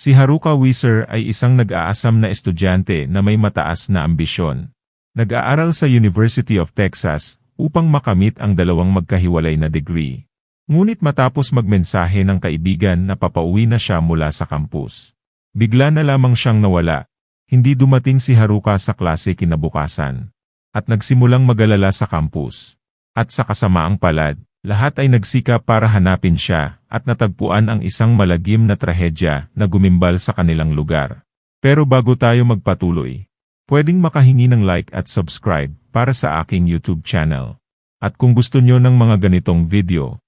Si Haruka Wieser ay isang nag-aasam na estudyante na may mataas na ambisyon. Nag-aaral sa University of Texas upang makamit ang dalawang magkahiwalay na degree. Ngunit matapos magmensahe ng kaibigan na papauwi na siya mula sa campus, bigla na lamang siyang nawala. Hindi dumating si Haruka sa klase kinabukasan. At nagsimulang mag-alala sa campus. At sa kasamaang palad, lahat ay nagsikap para hanapin siya at natagpuan ang isang malagim na trahedya na gumimbal sa kanilang lugar. Pero bago tayo magpatuloy, pwedeng makahingi ng like at subscribe para sa aking YouTube channel. At kung gusto nyo ng mga ganitong video,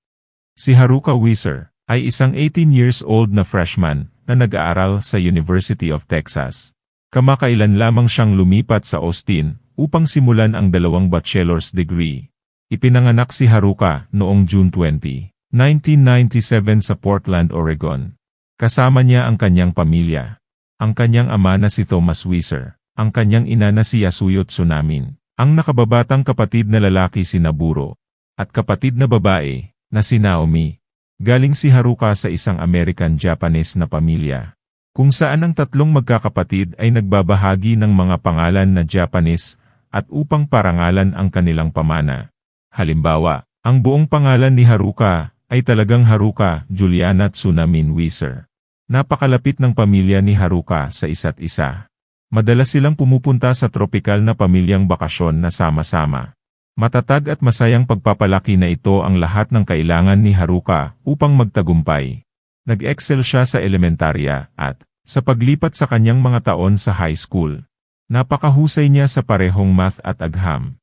si Haruka Wieser ay isang 18 years old na freshman na nag-aaral sa University of Texas. Kamakailan lamang siyang lumipat sa Austin upang simulan ang dalawang bachelor's degree. Ipinanganak si Haruka noong June 20, 1997 sa Portland, Oregon. Kasama niya ang kanyang pamilya. Ang kanyang ama na si Thomas Wieser, ang kanyang ina na si Yasuyo Tsunamin, ang nakababatang kapatid na lalaki si Naburo, at kapatid na babae na si Naomi. Galing si Haruka sa isang American-Japanese na pamilya, kung saan ang tatlong magkakapatid ay nagbabahagi ng mga pangalan na Japanese at upang parangalan ang kanilang pamana. Halimbawa, ang buong pangalan ni Haruka ay talagang Haruka Juliana Tsunamin Wieser. Napakalapit ng pamilya ni Haruka sa isa't isa. Madalas silang pumupunta sa tropikal na pamilyang bakasyon na sama-sama. Matatag at masayang pagpapalaki na ito ang lahat ng kailangan ni Haruka upang magtagumpay. Nag-excel siya sa elementarya at, sa paglipat sa kanyang mga taon sa high school, napakahusay niya sa parehong math at agham.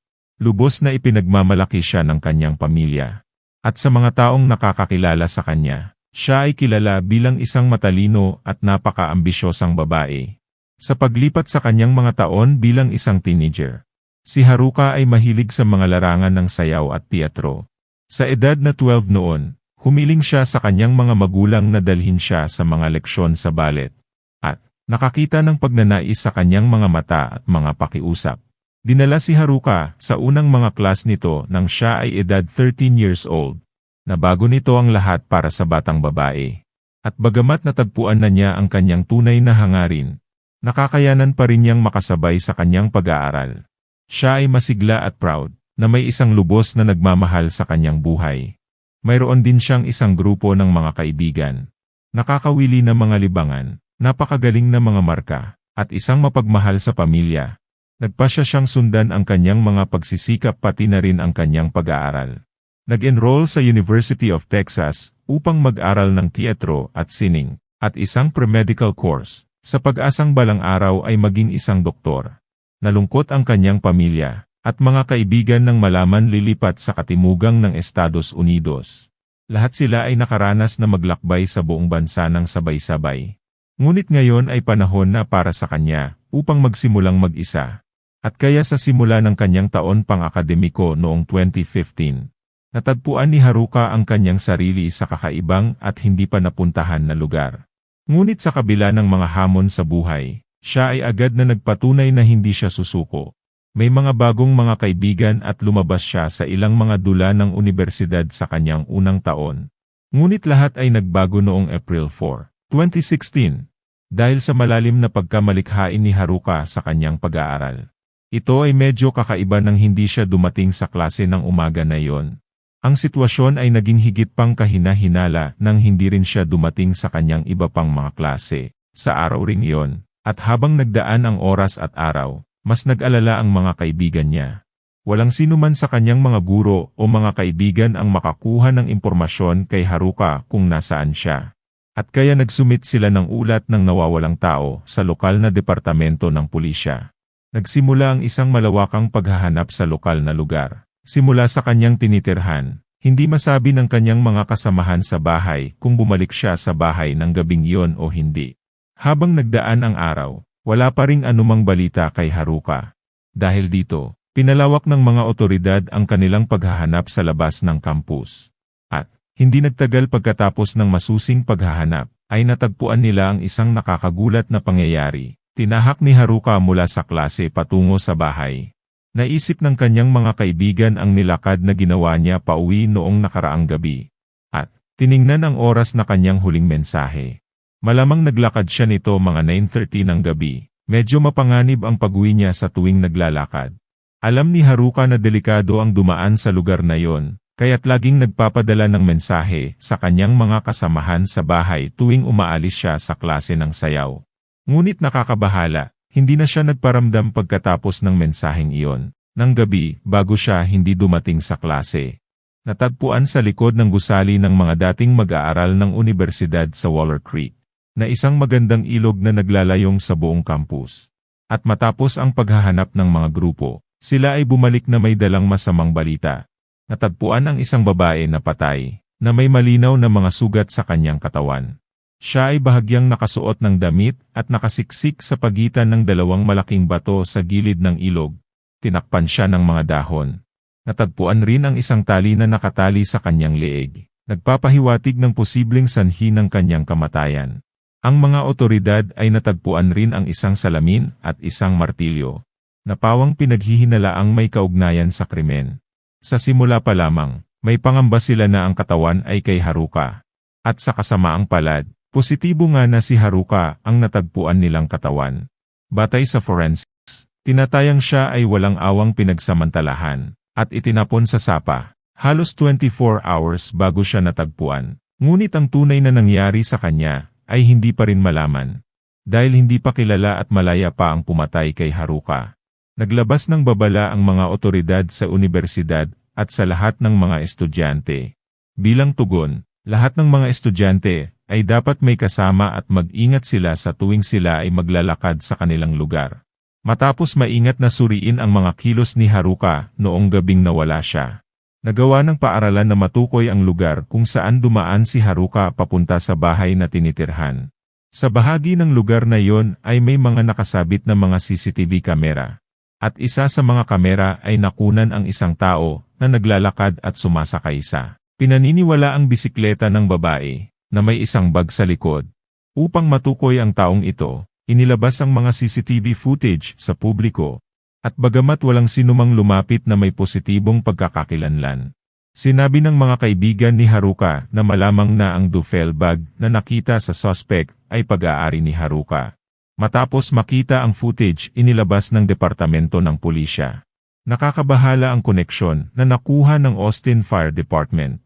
Lubos na ipinagmamalaki siya ng kanyang pamilya. At sa mga taong nakakakilala sa kanya, siya ay kilala bilang isang matalino at napaka-ambisyosang babae. Sa paglipat sa kanyang mga taon bilang isang teenager, si Haruka ay mahilig sa mga larangan ng sayaw at teatro. Sa edad na 12 noon, humiling siya sa kanyang mga magulang na dalhin siya sa mga leksyon sa ballet. At, nakakita ng pagnanais sa kanyang mga mata at mga pakiusap. Dinala si Haruka sa unang mga klas nito nang siya ay edad 13 years old. Nabago nito ang lahat para sa batang babae. At bagamat natagpuan na niya ang kanyang tunay na hangarin, nakakayanan pa rin niyang makasabay sa kanyang pag-aaral. Siya ay masigla at proud na may isang lubos na nagmamahal sa kanyang buhay. Mayroon din siyang isang grupo ng mga kaibigan. Nakakawili na mga libangan, napakagaling na mga marka, at isang mapagmahal sa pamilya. Nagpasya siyang sundan ang kanyang mga pagsisikap pati na rin ang kanyang pag-aaral. Nag-enroll sa University of Texas upang mag-aral ng teatro at sining, at isang pre-medical course, sa pag-asang balang araw ay maging isang doktor. Nalungkot ang kanyang pamilya at mga kaibigan nang malaman lilipat sa katimugang ng Estados Unidos. Lahat sila ay nakaranas na maglakbay sa buong bansa ng sabay-sabay. Ngunit ngayon ay panahon na para sa kanya upang magsimulang mag-isa. At kaya sa simula ng kanyang taon pang-akademiko noong 2015, natagpuan ni Haruka ang kanyang sarili sa kakaibang at hindi pa napuntahan na lugar. Ngunit sa kabila ng mga hamon sa buhay, siya ay agad na nagpatunay na hindi siya susuko. May mga bagong mga kaibigan at lumabas siya sa ilang mga dula ng unibersidad sa kanyang unang taon. Ngunit lahat ay nagbago noong April 4, 2016, dahil sa malalim na pagkamalikhain ni Haruka sa kanyang pag-aaral. Ito ay medyo kakaiba nang hindi siya dumating sa klase ng umaga na iyon. Ang sitwasyon ay naging higit pang kahina-hinala nang hindi rin siya dumating sa kanyang iba pang mga klase sa araw ring iyon. At habang nagdaan ang oras at araw, mas nag-alala ang mga kaibigan niya. Walang sino man sa kanyang mga guro o mga kaibigan ang makakuha ng impormasyon kay Haruka kung nasaan siya. At kaya nagsumit sila ng ulat ng nawawalang tao sa lokal na departamento ng pulisya. Nagsimula ang isang malawakang paghahanap sa lokal na lugar. Simula sa kanyang tinitirhan, hindi masabi ng kanyang mga kasamahan sa bahay kung bumalik siya sa bahay ng gabing iyon o hindi. Habang nagdaan ang araw, wala pa ring anumang balita kay Haruka. Dahil dito, pinalawak ng mga otoridad ang kanilang paghahanap sa labas ng campus. At, hindi nagtagal pagkatapos ng masusing paghahanap, ay natagpuan nila ang isang nakakagulat na pangyayari. Tinahak ni Haruka mula sa klase patungo sa bahay. Naisip ng kanyang mga kaibigan ang nilakad na ginawa niya pauwi noong nakaraang gabi. At, tiningnan ang oras na kanyang huling mensahe. Malamang naglakad siya nito mga 9:30 ng gabi. Medyo mapanganib ang pag-uwi niya sa tuwing naglalakad. Alam ni Haruka na delikado ang dumaan sa lugar na yon, kaya't laging nagpapadala ng mensahe sa kanyang mga kasamahan sa bahay tuwing umaalis siya sa klase ng sayaw. Ngunit nakakabahala, hindi na siya nagparamdam pagkatapos ng mensaheng iyon. Nang gabi, bago siya hindi dumating sa klase. Natagpuan sa likod ng gusali ng mga dating mag-aaral ng unibersidad sa Waller Creek, na isang magandang ilog na naglalayong sa buong campus. At matapos ang paghahanap ng mga grupo, sila ay bumalik na may dalang masamang balita. Natagpuan ang isang babae na patay, na may malinaw na mga sugat sa kanyang katawan. Siya ay bahagyang nakasuot ng damit at nakasiksik sa pagitan ng dalawang malaking bato sa gilid ng ilog. Tinakpan siya ng mga dahon. Natagpuan rin ang isang tali na nakatali sa kanyang leeg, nagpapahiwatig ng posibleng sanhi ng kanyang kamatayan. Ang mga otoridad ay natagpuan rin ang isang salamin at isang martilyo, na pawang pinaghihinalaang may kaugnayan sa krimen. Sa simula pa lamang, may pangamba sila na ang katawan ay kay Haruka. At sa kasamaang palad, positibo nga na si Haruka ang natagpuan nilang katawan. Batay sa forensics, tinatayang siya ay walang awang pinagsamantalahan, at itinapon sa sapa, halos 24 hours bago siya natagpuan. Ngunit ang tunay na nangyari sa kanya, ay hindi pa rin malaman. Dahil hindi pa kilala at malaya pa ang pumatay kay Haruka. Naglabas ng babala ang mga otoridad sa unibersidad at sa lahat ng mga estudyante. Bilang tugon, lahat ng mga estudyante ay dapat may kasama at mag-ingat sila sa tuwing sila ay maglalakad sa kanilang lugar. Matapos maingat na suriin ang mga kilos ni Haruka noong gabing nawala siya. Nagawa ng paaralan na matukoy ang lugar kung saan dumaan si Haruka papunta sa bahay na tinitirhan. Sa bahagi ng lugar na yon ay may mga nakasabit na mga CCTV kamera. At isa sa mga kamera ay nakunan ang isang tao na naglalakad at sumasakay sa pinaniniwala ang bisikleta ng babae na may isang bag sa likod. Upang matukoy ang taong ito, inilabas ang mga CCTV footage sa publiko. At bagamat walang sinumang lumapit na may positibong pagkakakilanlan. Sinabi ng mga kaibigan ni Haruka na malamang na ang duffel bag na nakita sa suspect ay pag-aari ni Haruka. Matapos makita ang footage, inilabas ng Departamento ng Pulisya. Nakakabahala ang koneksyon na nakuha ng Austin Fire Department.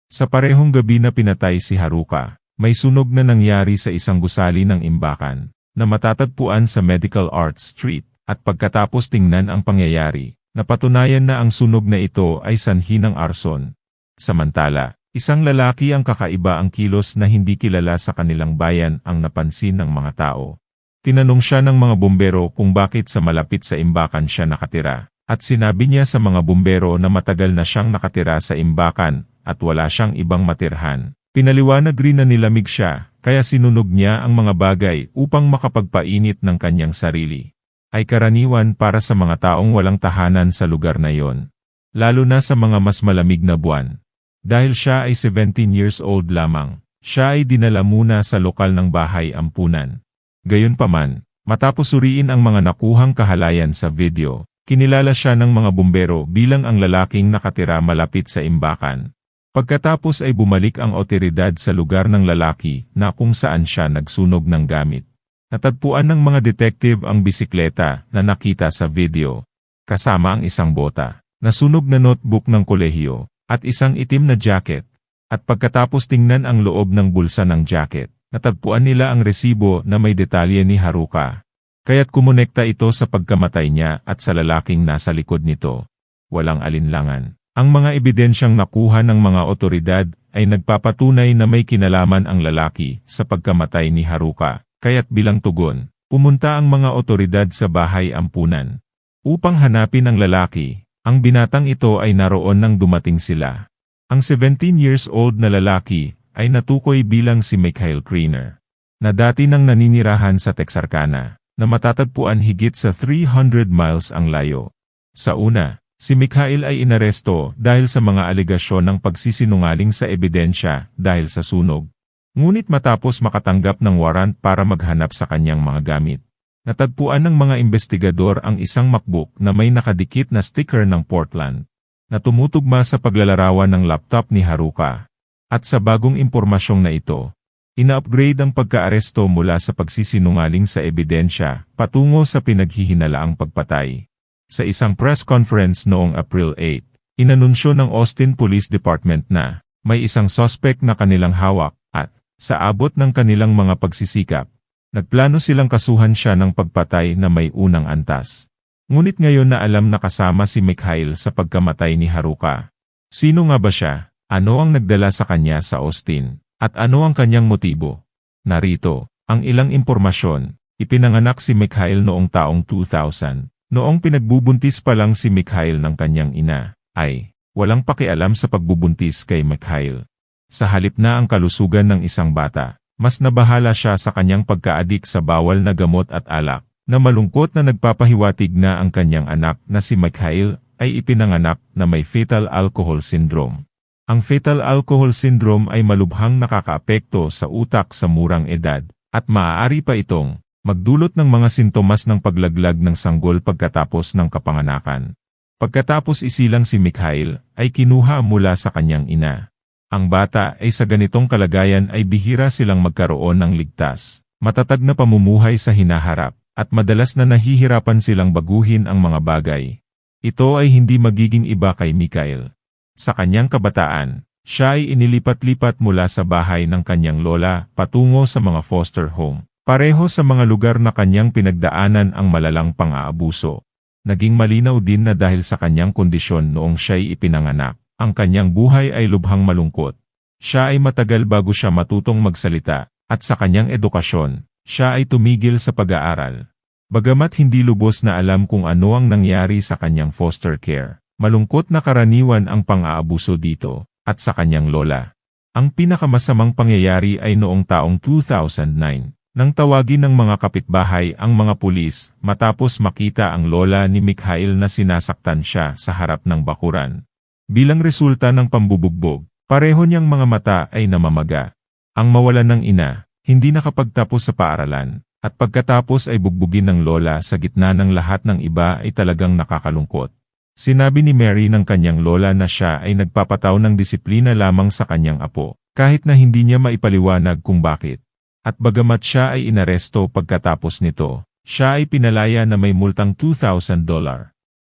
Sa parehong gabi na pinatay si Haruka, may sunog na nangyari sa isang gusali ng imbakan na matatagpuan sa Medical Arts Street. At pagkatapos tingnan ang pangyayari, napatunayan na ang sunog na ito ay sanhi ng arson. Samantala, isang lalaki ang kakaiba ang kilos na hindi kilala sa kanilang bayan ang napansin ng mga tao. Tinanong siya ng mga bumbero kung bakit sa malapit sa imbakan siya nakatira, at sinabi niya sa mga bumbero na matagal na siyang nakatira sa imbakan at wala siyang ibang matirhan. Pinaliwanag rin na nilamig siya, kaya sinunog niya ang mga bagay upang makapagpainit ng kanyang sarili. Ay karaniwan para sa mga taong walang tahanan sa lugar na yon. Lalo na sa mga mas malamig na buwan. Dahil siya ay 17 years old lamang, siya ay dinala muna sa lokal ng bahay ampunan. Gayunpaman, matapos suriin ang mga nakuhang kahalayan sa video, kinilala siya ng mga bumbero bilang ang lalaking nakatira malapit sa imbakan. Pagkatapos ay bumalik ang otoridad sa lugar ng lalaki na kung saan siya nagsunog ng gamit. Natagpuan ng mga detective ang bisikleta na nakita sa video, kasama ang isang bota, nasunog na notebook ng kolehiyo, at isang itim na jacket. At pagkatapos tingnan ang loob ng bulsa ng jacket, natagpuan nila ang resibo na may detalye ni Haruka. Kaya't kumonekta ito sa pagkamatay niya at sa lalaking nasa likod nito. Walang alinlangan. Ang mga ebidensyang nakuha ng mga otoridad ay nagpapatunay na may kinalaman ang lalaki sa pagkamatay ni Haruka. Kaya't bilang tugon, pumunta ang mga otoridad sa bahay ampunan. Upang hanapin ang lalaki, ang binatang ito ay naroon nang dumating sila. Ang 17 years old na lalaki ay natukoy bilang si Mikhail Kriner, na dati nang naninirahan sa Texarkana, na matatagpuan higit sa 300 miles ang layo. Sa una, si Mikhail ay inaresto dahil sa mga alegasyon ng pagsisinungaling sa ebidensya dahil sa sunog. Ngunit matapos makatanggap ng warrant para maghanap sa kanyang mga gamit, natagpuan ng mga investigador ang isang MacBook na may nakadikit na sticker ng Portland, na tumutugma sa paglalarawan ng laptop ni Haruka. At sa bagong impormasyong na ito, Ina-upgrade ang pagkaaresto mula sa pagsisinungaling sa ebidensya patungo sa pinaghihinalaang pagpatay. Sa isang press conference noong April 8, inanunsyo ng Austin Police Department na may isang suspect na kanilang hawak at, sa abot ng kanilang mga pagsisikap, nagplano silang kasuhan siya ng pagpatay na may unang antas. Ngunit ngayon na alam na kasama si Mikhail sa pagkamatay ni Haruka. Sino nga ba siya? Ano ang nagdala sa kanya sa Austin? At ano ang kanyang motibo? Narito ang ilang impormasyon. Ipinanganak si Mikhail noong taong 2000. Noong pinagbubuntis pa lang si Mikhail ng kanyang ina, ay walang pakialam sa pagbubuntis kay Mikhail. Sa halip na ang kalusugan ng isang bata, mas nabahala siya sa kanyang pagkaadik sa bawal na gamot at alak, na malungkot na nagpapahiwatig na ang kanyang anak na si Mikhail ay ipinanganak na may fetal alcohol syndrome. Ang fetal alcohol syndrome ay malubhang nakakaapekto sa utak sa murang edad, at maaari pa itong magdulot ng mga sintomas ng paglaglag ng sanggol pagkatapos ng kapanganakan. Pagkatapos isilang si Mikhail, ay kinuha mula sa kanyang ina. Ang bata ay sa ganitong kalagayan ay bihira silang magkaroon ng ligtas, matatag na pamumuhay sa hinaharap, at madalas na nahihirapan silang baguhin ang mga bagay. Ito ay hindi magiging iba kay Mikhail. Sa kanyang kabataan, siya ay inilipat-lipat mula sa bahay ng kanyang lola patungo sa mga foster home, pareho sa mga lugar na kanyang pinagdaanan ang malalang pang-aabuso. Naging malinaw din na dahil sa kanyang kondisyon noong siya'y ipinanganak, ang kanyang buhay ay lubhang malungkot. Siya ay matagal bago siya matutong magsalita, at sa kanyang edukasyon, siya ay tumigil sa pag-aaral. Bagamat hindi lubos na alam kung ano ang nangyari sa kanyang foster care, malungkot na karaniwan ang pang-aabuso dito, at sa kanyang lola. Ang pinakamasamang pangyayari ay noong taong 2009, nang tawagin ng mga kapitbahay ang mga pulis matapos makita ang lola ni Mikhail na sinasaktan siya sa harap ng bakuran. Bilang resulta ng pambubugbog, pareho niyang mga mata ay namamaga. Ang mawalan ng ina, hindi nakapagtapos sa paaralan, at pagkatapos ay bugbugin ng lola sa gitna ng lahat ng iba ay talagang nakakalungkot. Sinabi ni Mary ng kanyang lola na siya ay nagpapataw ng disiplina lamang sa kanyang apo, kahit na hindi niya maipaliwanag kung bakit. At bagamat siya ay inaresto pagkatapos nito, siya ay pinalaya na may multang $2,000.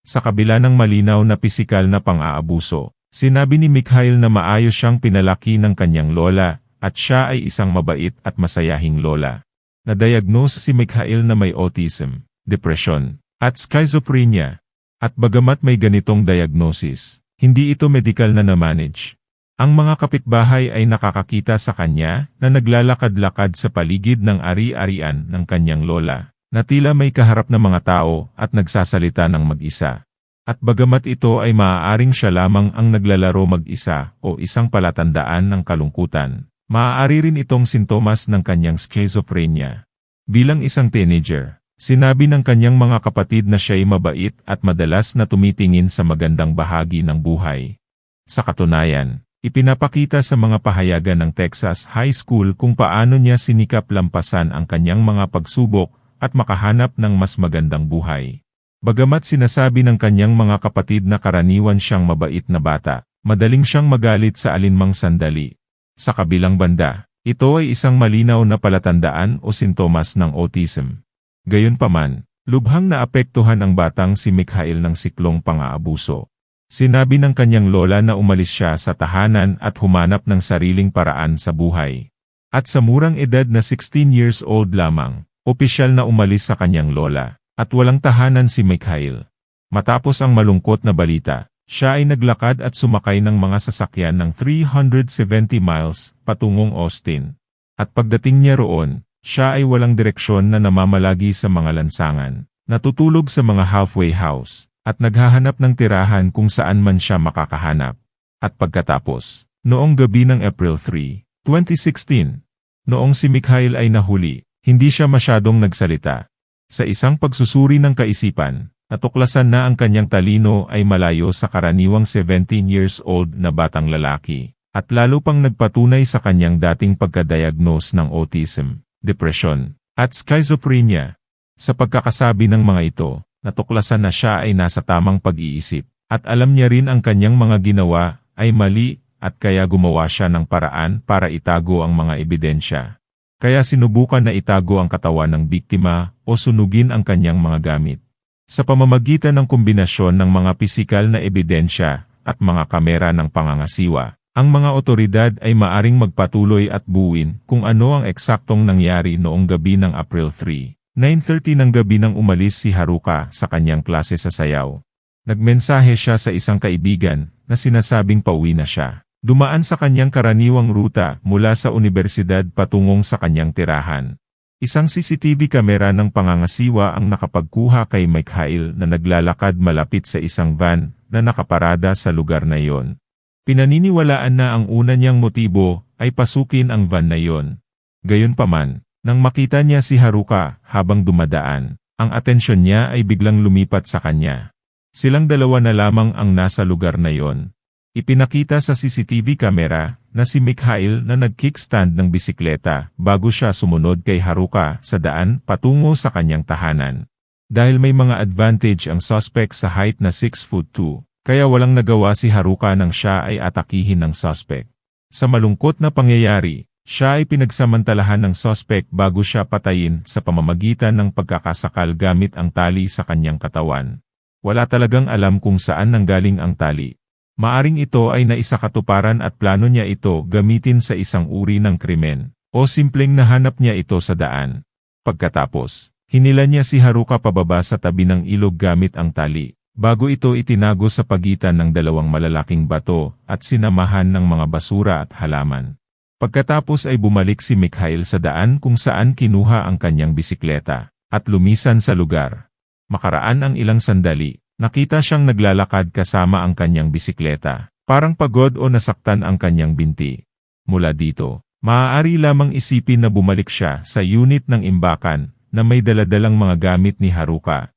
Sa kabila ng malinaw na pisikal na pang-aabuso, sinabi ni Mikhail na maayos siyang pinalaki ng kanyang lola, at siya ay isang mabait at masayahing lola. Na-diagnose si Mikhail na may autism, depression, at schizophrenia. At bagamat may ganitong diagnosis, hindi ito medikal na na-manage. Ang mga kapitbahay ay nakakakita sa kanya na naglalakad-lakad sa paligid ng ari-arian ng kanyang lola, na tila may kaharap na mga tao at nagsasalita ng mag-isa. At bagamat ito ay maaaring siya lamang ang naglalaro mag-isa o isang palatandaan ng kalungkutan, maaari rin itong sintomas ng kanyang schizophrenia. Bilang isang teenager, sinabi ng kanyang mga kapatid na siya'y mabait at madalas na tumitingin sa magandang bahagi ng buhay. Sa katunayan, ipinapakita sa mga pahayagan ng Texas High School kung paano niya sinikap lampasan ang kanyang mga pagsubok at makahanap ng mas magandang buhay. Bagamat sinasabi ng kanyang mga kapatid na karaniwan siyang mabait na bata, madaling siyang magalit sa alinmang sandali. Sa kabilang banda, ito ay isang malinaw na palatandaan o sintomas ng autism. Gayunpaman, lubhang naapektuhan ang batang si Mikhail ng siklong pang-aabuso. Sinabi ng kanyang lola na umalis siya sa tahanan at humanap ng sariling paraan sa buhay. At sa murang edad na 16 years old lamang, opisyal na umalis sa kanyang lola, at walang tahanan si Mikhail. Matapos ang malungkot na balita, siya ay naglakad at sumakay ng mga sasakyan ng 370 miles patungong Austin. At pagdating niya roon, siya ay walang direksyon na namamalagi sa mga lansangan, natutulog sa mga halfway house, at naghahanap ng tirahan kung saan man siya makakahanap. At pagkatapos, noong gabi ng April 3, 2016, noong si Mikhail ay nahuli, hindi siya masyadong nagsalita. Sa isang pagsusuri ng kaisipan, natuklasan na ang kanyang talino ay malayo sa karaniwang 17 years old na batang lalaki, at lalo pang nagpatunay sa kanyang dating pagkadiagnose ng autism, depression, at schizophrenia. Sa pagkakasabi ng mga ito, natuklasan na siya ay nasa tamang pag-iisip, at alam niya rin ang kanyang mga ginawa ay mali at kaya gumawa siya ng paraan para itago ang mga ebidensya. Kaya sinubukan na itago ang katawan ng biktima o sunugin ang kanyang mga gamit. Sa pamamagitan ng kombinasyon ng mga pisikal na ebidensya at mga kamera ng pangangasiwa, ang mga otoridad ay maaring magpatuloy at buuin kung ano ang eksaktong nangyari noong gabi ng April 3, 9:30 ng gabi nang umalis si Haruka sa kanyang klase sa sayaw. Nagmensahe siya sa isang kaibigan na sinasabing pauwi na siya. Dumaan sa kanyang karaniwang ruta mula sa universidad patungong sa kanyang tirahan. Isang CCTV kamera ng pangangasiwa ang nakapagkuha kay Mikhail na naglalakad malapit sa isang van na nakaparada sa lugar na iyon. Pinaniniwalaan na ang una niyang motibo ay pasukin ang van na iyon. Gayunpaman, nang makita niya si Haruka habang dumadaan, ang atensyon niya ay biglang lumipat sa kanya. Silang dalawa na lamang ang nasa lugar na iyon. Ipinakita sa CCTV kamera na si Mikhail na nag-kickstand ng bisikleta bago siya sumunod kay Haruka sa daan patungo sa kanyang tahanan. Dahil may mga advantage ang suspect sa height na 6'2", kaya walang nagawa si Haruka nang siya ay atakihin ng suspect. Sa malungkot na pangyayari, siya ay pinagsamantalahan ng suspect bago siya patayin sa pamamagitan ng pagkakasakal gamit ang tali sa kanyang katawan. Wala talagang alam kung saan nanggaling ang tali. Maaring ito ay naisakatuparan at plano niya ito gamitin sa isang uri ng krimen, o simpleng nahanap niya ito sa daan. Pagkatapos, hinila niya si Haruka pababa sa tabi ng ilog gamit ang tali, bago ito itinago sa pagitan ng dalawang malalaking bato at sinamahan ng mga basura at halaman. Pagkatapos ay bumalik si Mikhail sa daan kung saan kinuha ang kanyang bisikleta, at lumisan sa lugar. Makaraan ang ilang sandali. Nakita siyang naglalakad kasama ang kanyang bisikleta. Parang pagod o nasaktan ang kanyang binti. Mula dito, maaari lamang isipin na bumalik siya sa unit ng imbakan na may daladalang mga gamit ni Haruka.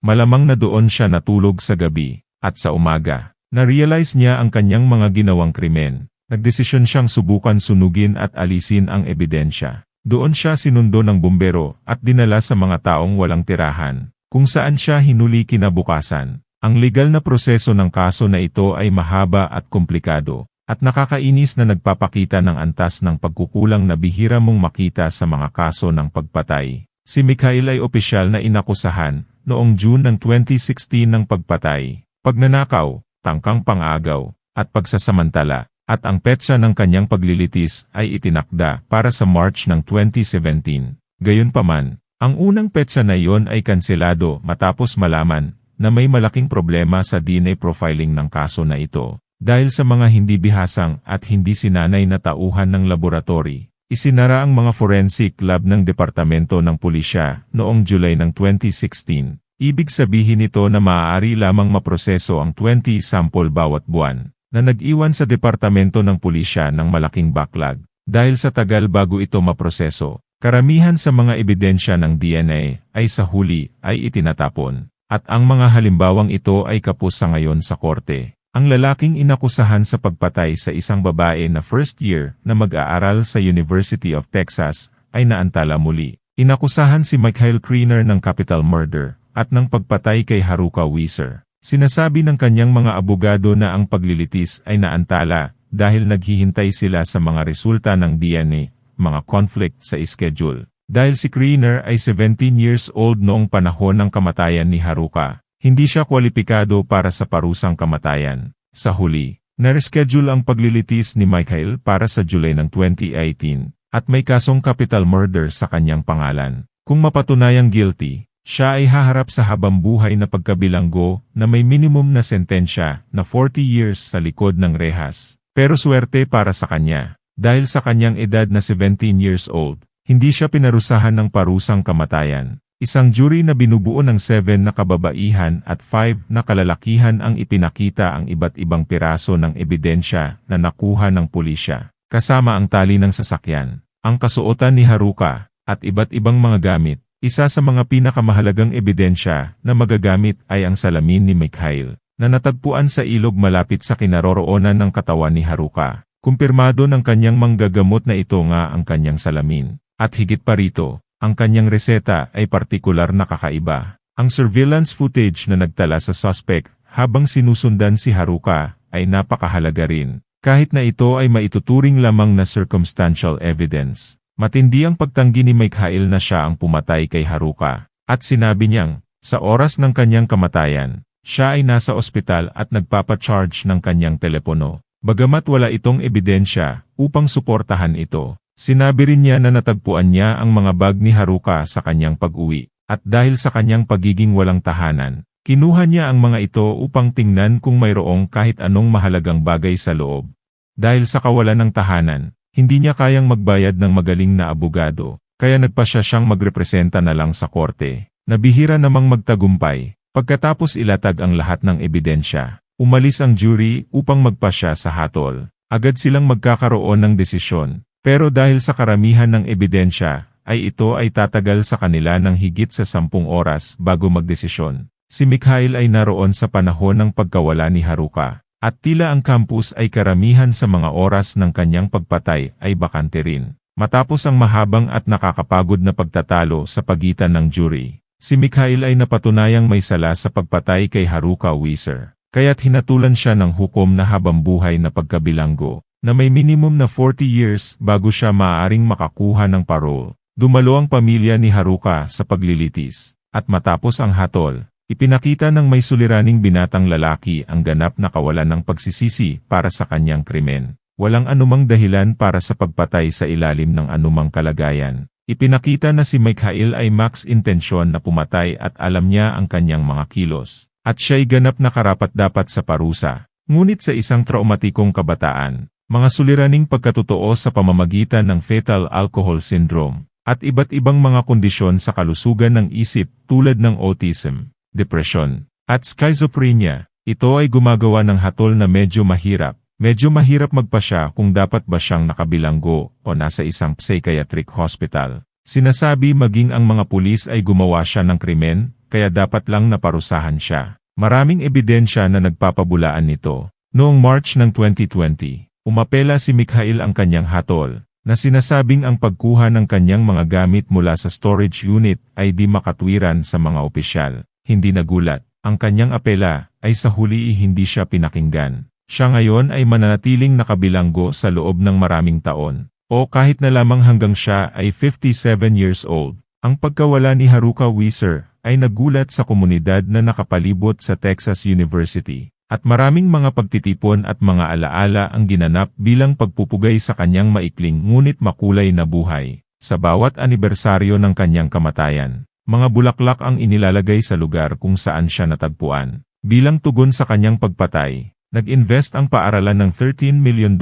Malamang na doon siya natulog sa gabi, at sa umaga, na-realize niya ang kanyang mga ginawang krimen. Nagdesisyon siyang subukan sunugin at alisin ang ebidensya. Doon siya sinundo ng bumbero at dinala sa mga taong walang tirahan, kung saan siya hinuli kinabukasan. Ang legal na proseso ng kaso na ito ay mahaba at komplikado, at nakakainis na nagpapakita ng antas ng pagkukulang na bihira mong makita sa mga kaso ng pagpatay. Si Mikhail ay opisyal na inakusahan noong June ng 2016 ng pagpatay, pagnanakaw, tangkang pang-agaw, at pagsasamantala, at ang petsa ng kanyang paglilitis ay itinakda para sa March ng 2017. Gayunpaman, ang unang petsa na iyon ay kanselado matapos malaman na may malaking problema sa DNA profiling ng kaso na ito. Dahil sa mga hindi bihasang at hindi sinanay na tauhan ng laboratory, isinara ang mga forensic lab ng Departamento ng Pulisya noong July ng 2016. Ibig sabihin nito na maaari lamang maproseso ang 20 sample bawat buwan, na nag-iwan sa Departamento ng Pulisya ng malaking backlog. Dahil sa tagal bago ito maproseso, karamihan sa mga ebidensya ng DNA ay sa huli ay itinatapon, at ang mga halimbawang ito ay kapos sa ngayon sa korte. Ang lalaking inakusahan sa pagpatay sa isang babae na first year na mag-aaral sa University of Texas ay naantala muli. Inakusahan si Mikhail Kriener ng capital murder at ng pagpatay kay Haruka Wieser. Sinasabi ng kanyang mga abogado na ang paglilitis ay naantala dahil naghihintay sila sa mga resulta ng DNA, mga conflict sa schedule. Dahil si Kriener ay 17 years old noong panahon ng kamatayan ni Haruka, hindi siya kwalipikado para sa parusang kamatayan. Sa huli, na-reschedule ang paglilitis ni Mikhail para sa July ng 2018, at may kasong capital murder sa kanyang pangalan. Kung mapatunayang guilty, siya ay haharap sa habambuhay na pagkabilanggo na may minimum na sentensya na 40 years sa likod ng rehas. Pero swerte para sa kanya, dahil sa kanyang edad na 17 years old, hindi siya pinarusahan ng parusang kamatayan. Isang jury na binubuo ng 7 na kababaihan at 5 na kalalakihan ang ipinakita ang iba't ibang piraso ng ebidensya na nakuha ng pulisya, kasama ang tali ng sasakyan, ang kasuotan ni Haruka, at iba't ibang mga gamit. Isa sa mga pinakamahalagang ebidensya na magagamit ay ang salamin ni Mikhail, na natagpuan sa ilog malapit sa kinaroroonan ng katawan ni Haruka. Kumpirmado ng kanyang manggagamot na ito nga ang kanyang salamin. At higit pa rito, ang kanyang reseta ay partikular na kakaiba. Ang surveillance footage na nagtala sa suspect habang sinusundan si Haruka ay napakahalaga rin. Kahit na ito ay maituturing lamang na circumstantial evidence. Matindi ang pagtanggi ni Mikhail na siya ang pumatay kay Haruka. At sinabi niyang, sa oras ng kanyang kamatayan, siya ay nasa ospital at nagpapacharge ng kanyang telepono. Bagamat wala itong ebidensya upang suportahan ito, sinabi rin niya na natagpuan niya ang mga bag ni Haruka sa kanyang pag-uwi. At dahil sa kanyang pagiging walang tahanan, kinuha niya ang mga ito upang tingnan kung mayroong kahit anong mahalagang bagay sa loob. Dahil sa kawalan ng tahanan, hindi niya kayang magbayad ng magaling na abogado, kaya nagpasya siyang magrepresenta na lang sa korte. Nabihira namang magtagumpay. Pagkatapos ilatag ang lahat ng ebidensya, umalis ang jury upang magpasya sa hatol. Agad silang magkakaroon ng desisyon, pero dahil sa karamihan ng ebidensya, ay ito ay tatagal sa kanila ng higit sa 10 oras bago magdesisyon. Si Mikhail ay naroon sa panahon ng pagkawala ni Haruka, at tila ang campus ay karamihan sa mga oras ng kanyang pagpatay ay bakante rin. Matapos ang mahabang at nakakapagod na pagtatalo sa pagitan ng jury, si Mikhail ay napatunayang may sala sa pagpatay kay Haruka Weiser, kaya't hinatulan siya ng hukom na habambuhay na pagkabilanggo, na may minimum na 40 years bago siya maaaring makakuha ng parole. Dumalo ang pamilya ni Haruka sa paglilitis, at matapos ang hatol, ipinakita ng may suliraning binatang lalaki ang ganap na kawalan ng pagsisisi para sa kanyang krimen. Walang anumang dahilan para sa pagpatay sa ilalim ng anumang kalagayan. Ipinakita na si Mikhail ay max intensyon na pumatay at alam niya ang kanyang mga kilos, at siya'y ganap na karapat-dapat sa parusa. Ngunit sa isang traumatikong kabataan, mga suliraning pagkatotoo sa pamamagitan ng fetal alcohol syndrome, at iba't ibang mga kondisyon sa kalusugan ng isip tulad ng autism, depression, at schizophrenia, ito ay gumagawa ng hatol na medyo mahirap. Medyo mahirap magpasya kung dapat ba siyang nakabilanggo o nasa isang psychiatric hospital. Sinasabi maging ang mga pulis ay gumawa siya ng krimen, kaya dapat lang naparusahan siya. Maraming ebidensya na nagpapabulaan nito. Noong March ng 2020, umapela si Mikhail ang kanyang hatol, na sinasabing ang pagkuha ng kanyang mga gamit mula sa storage unit ay di makatwiran sa mga opisyal. Hindi nagulat, ang kanyang apela ay sa huli hindi siya pinakinggan. Siya ngayon ay mananatiling nakabilanggo sa loob ng maraming taon, o kahit na lamang hanggang siya ay 57 years old. Ang pagkawala ni Haruka Weiser ay nagulat sa komunidad na nakapalibot sa Texas University, at maraming mga pagtitipon at mga alaala ang ginanap bilang pagpupugay sa kanyang maikling ngunit makulay na buhay. Sa bawat anibersaryo ng kanyang kamatayan, mga bulaklak ang inilalagay sa lugar kung saan siya natagpuan. Bilang tugon sa kanyang pagpatay, nag-invest ang paaralan ng $13 million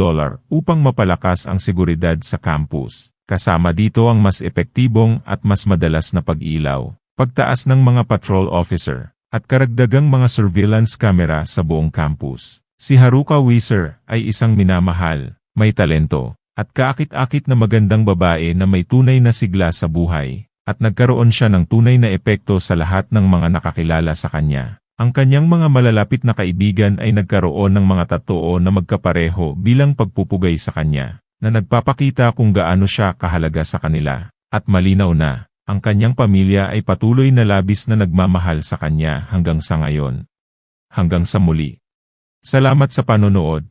upang mapalakas ang seguridad sa campus. Kasama dito ang mas epektibong at mas madalas na pag-ilaw, pagtaas ng mga patrol officer, at karagdagang mga surveillance camera sa buong campus. Si Haruka Weiser ay isang minamahal, may talento, at kaakit-akit na magandang babae na may tunay na sigla sa buhay, at nagkaroon siya ng tunay na epekto sa lahat ng mga nakakilala sa kanya. Ang kanyang mga malalapit na kaibigan ay nagkaroon ng mga tattoo na magkapareho bilang pagpupugay sa kanya, na nagpapakita kung gaano siya kahalaga sa kanila. At malinaw na, ang kanyang pamilya ay patuloy na labis na nagmamahal sa kanya hanggang sa ngayon. Hanggang sa muli. Salamat sa panonood.